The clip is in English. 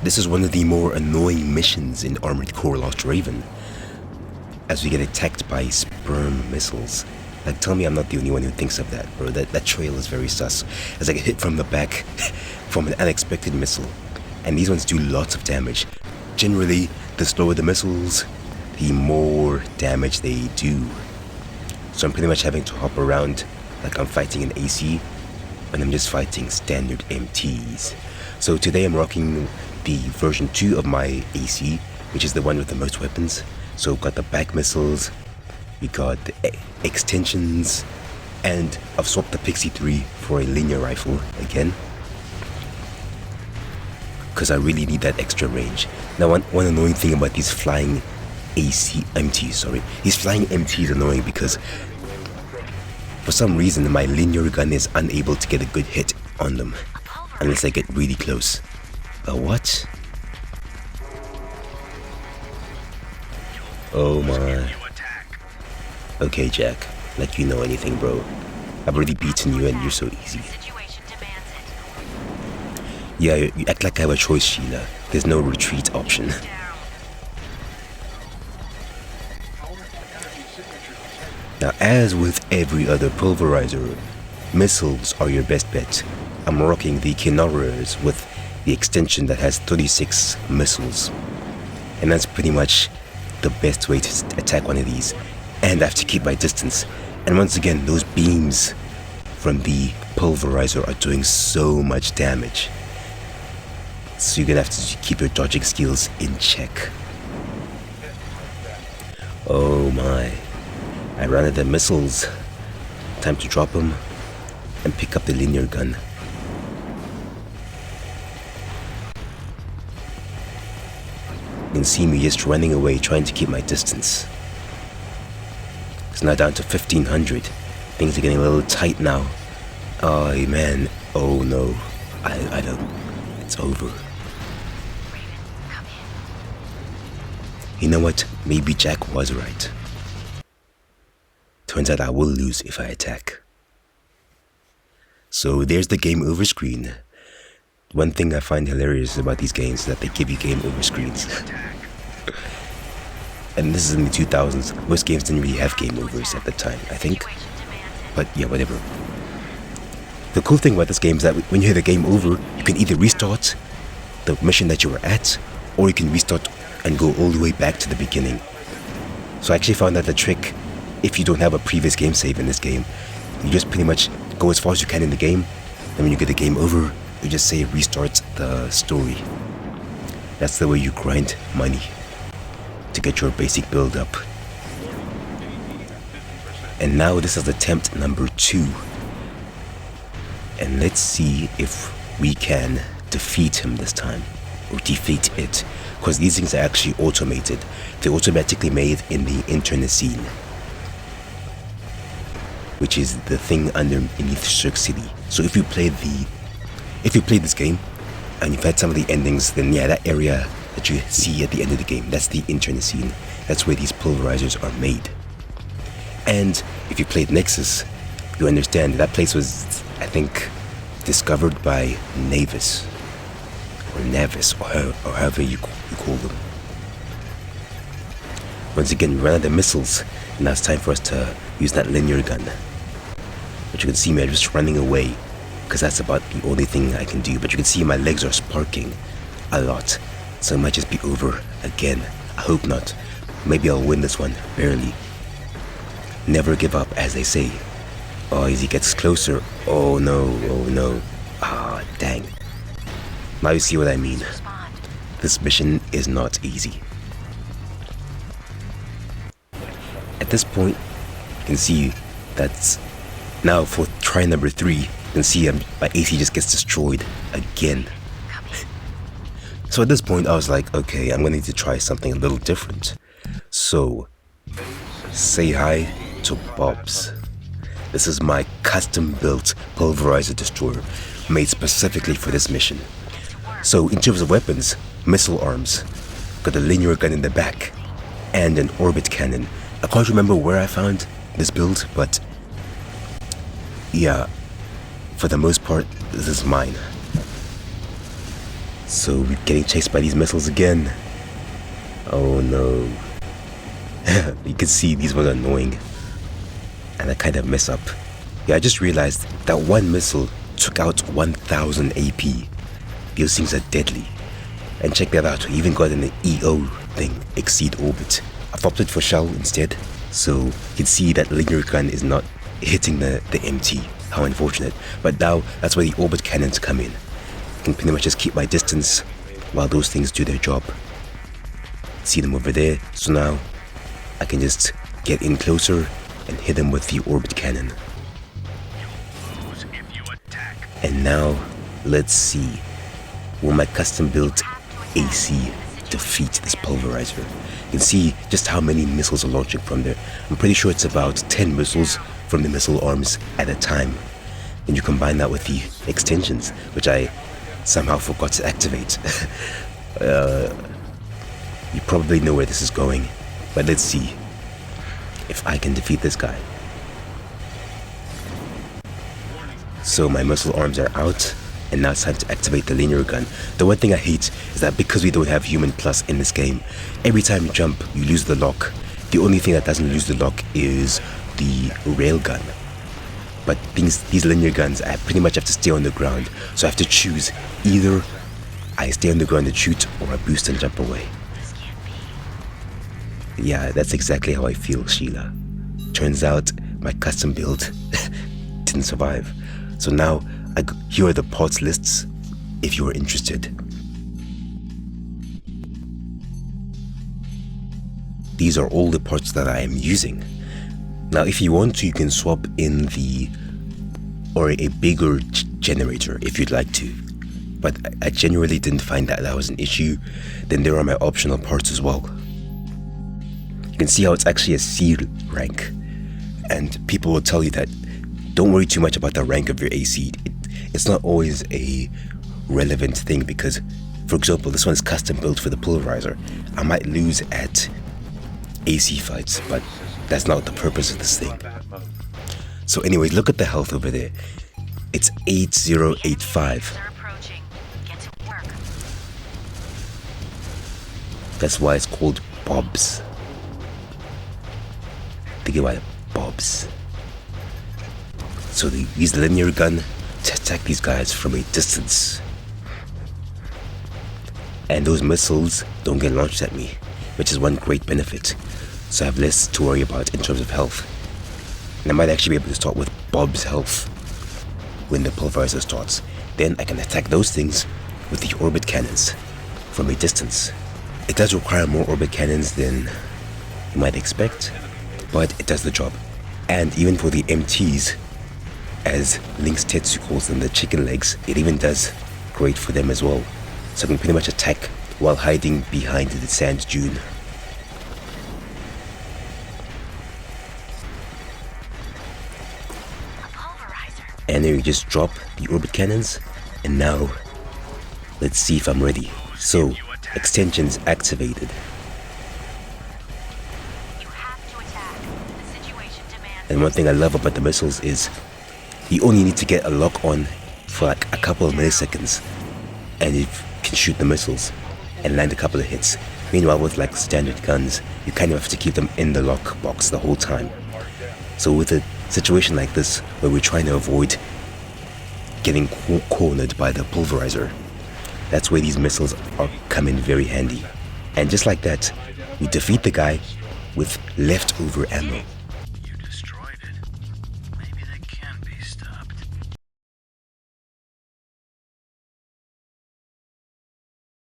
This is one of the more annoying missions in Armored Core Lost Raven, as we get attacked by sperm missiles. Like, tell me I'm not the only one who thinks of that, bro. That trail is very sus. As I get hit from the back from an unexpected missile. And these ones do lots of damage. Generally, the slower the missiles, the more damage they do. So I'm pretty much having to hop around like I'm fighting an AC, when I'm just fighting standard MTs. So today I'm rocking the version 2 of my AC, which is the one with the most weapons. So we've got the back missiles, we got the extensions, and I've swapped the Pixie 3 for a linear rifle again, because I really need that extra range. Now one annoying thing about these flying these flying MTs is annoying because for some reason my linear gun is unable to get a good hit on them unless I get really close. What? Oh my. Okay, Jack, like you know anything, bro. I've already beaten you and you're so easy. Yeah, you act like I have a choice, Sheila. There's no retreat option. Now, as with every other pulverizer, missiles are your best bet. I'm rocking the Kinoras with the extension that has 36 missiles. And that's pretty much the best way to attack one of these. And I have to keep my distance. And once again, those beams from the pulverizer are doing so much damage. So you're gonna have to keep your dodging skills in check. Oh my. I ran out of missiles. Time to drop them and pick up the linear gun. You can see me just running away, trying to keep my distance. It's now down to 1500. Things are getting a little tight now. Oh man, oh no. I don't. It's over. You know what? Maybe Jack was right. Turns out I will lose if I attack. So there's the game over screen. One thing I find hilarious about these games is that they give you game over screens. And this is in the 2000s. Most games didn't really have game overs at the time, I think. But yeah, whatever. The cool thing about this game is that when you hit a game over, you can either restart the mission that you were at, or you can restart and go all the way back to the beginning. So I actually found out the trick. If you don't have a previous game save in this game, you just pretty much go as far as you can in the game, and when you get the game over, you just say restart the story. That's the way you grind money to get your basic build up. And now this is attempt number 2. And let's see if we can defeat him this time, or defeat it, because these things are actually automated. They're automatically made in the internecine, which is the thing underneath Cirque City. So if you played this game and you've had some of the endings, then yeah, that area that you see at the end of the game, that's the internecine. That's where these pulverizers are made. And if you played Nexus, you understand that place was, I think, discovered by Navis or however you call them. Once again, we ran out of missiles, and now it's time for us to use that linear gun. But you can see me, I'm just running away, because that's about the only thing I can do. But you can see my legs are sparking a lot, so it might just be over again. I hope not. Maybe I'll win this one, barely. Never give up, as they say. Oh, as he gets closer. Oh no. Ah, dang. Now you see what I mean. This mission is not easy. At this point, you can see that's now for try number 3. You can see my AC just gets destroyed again. So at this point, I was like, okay, I'm gonna need to try something a little different. So, say hi to Bob's. This is my custom-built pulverizer destroyer, made specifically for this mission. So in terms of weapons, missile arms, got a linear gun in the back, and an orbit cannon. I can't remember where I found this build, but yeah, for the most part, this is mine. So we're getting chased by these missiles again. Oh no. You can see these ones are annoying. And I kind of mess up. Yeah, I just realized that one missile took out 1000 AP. Those things are deadly. And check that out, we even got an EO thing, exceed orbit. I've opted for shell instead. So you can see that linear gun is not hitting the MT. How unfortunate. But now that's where the orbit cannons come in. I can pretty much just keep my distance while those things do their job. See them over there. So now I can just get in closer and hit them with the orbit cannon. And now let's see, will my custom built AC defeat this pulverizer? You can see just how many missiles are launching from there. I'm pretty sure it's about 10 missiles from the missile arms at a time. And you combine that with the extensions, which I somehow forgot to activate. You probably know where this is going, but let's see if I can defeat this guy. So my missile arms are out, and now it's time to activate the linear gun. The one thing I hate is that because we don't have human plus in this game, every time you jump, you lose the lock. The only thing that doesn't lose the lock is the rail gun. But these linear guns, I pretty much have to stay on the ground. So I have to choose either I stay on the ground and shoot, or I boost and jump away. Yeah, that's exactly how I feel, Sheila. Turns out my custom build didn't survive. So now, here are the parts lists if you are interested. These are all the parts that I am using. Now if you want to, you can swap in a bigger generator if you'd like to. But I genuinely didn't find that was an issue. Then there are my optional parts as well. You can see how it's actually a C rank. And people will tell you that don't worry too much about the rank of your AC. It's not always a relevant thing because, for example, this one's custom built for the pulverizer. I might lose at AC fights, but that's not the purpose of this thing. So anyway, look at the health over there. It's 8085. That's why it's called Bobs. Think about it, Bobs. So they use the linear gun to attack these guys from a distance. And those missiles don't get launched at me, which is one great benefit. So I have less to worry about in terms of health. And I might actually be able to start with Bob's health when the pulverizer starts. Then I can attack those things with the orbit cannons from a distance. It does require more orbit cannons than you might expect, but it does the job. And even for the MTs, as Link's Tetsu calls them, the chicken legs, it even does great for them as well. So I can pretty much attack while hiding behind the sand dune. And then you just drop the orbit cannons, and now let's see if I'm ready. So, extensions activated. And one thing I love about the missiles is you only need to get a lock on for like a couple of milliseconds and you can shoot the missiles and land a couple of hits. Meanwhile, with like standard guns, you kind of have to keep them in the lock box the whole time. So with a situation like this where we're trying to avoid getting cornered by the pulverizer, that's where these missiles come in very handy. And just like that, we defeat the guy with leftover ammo.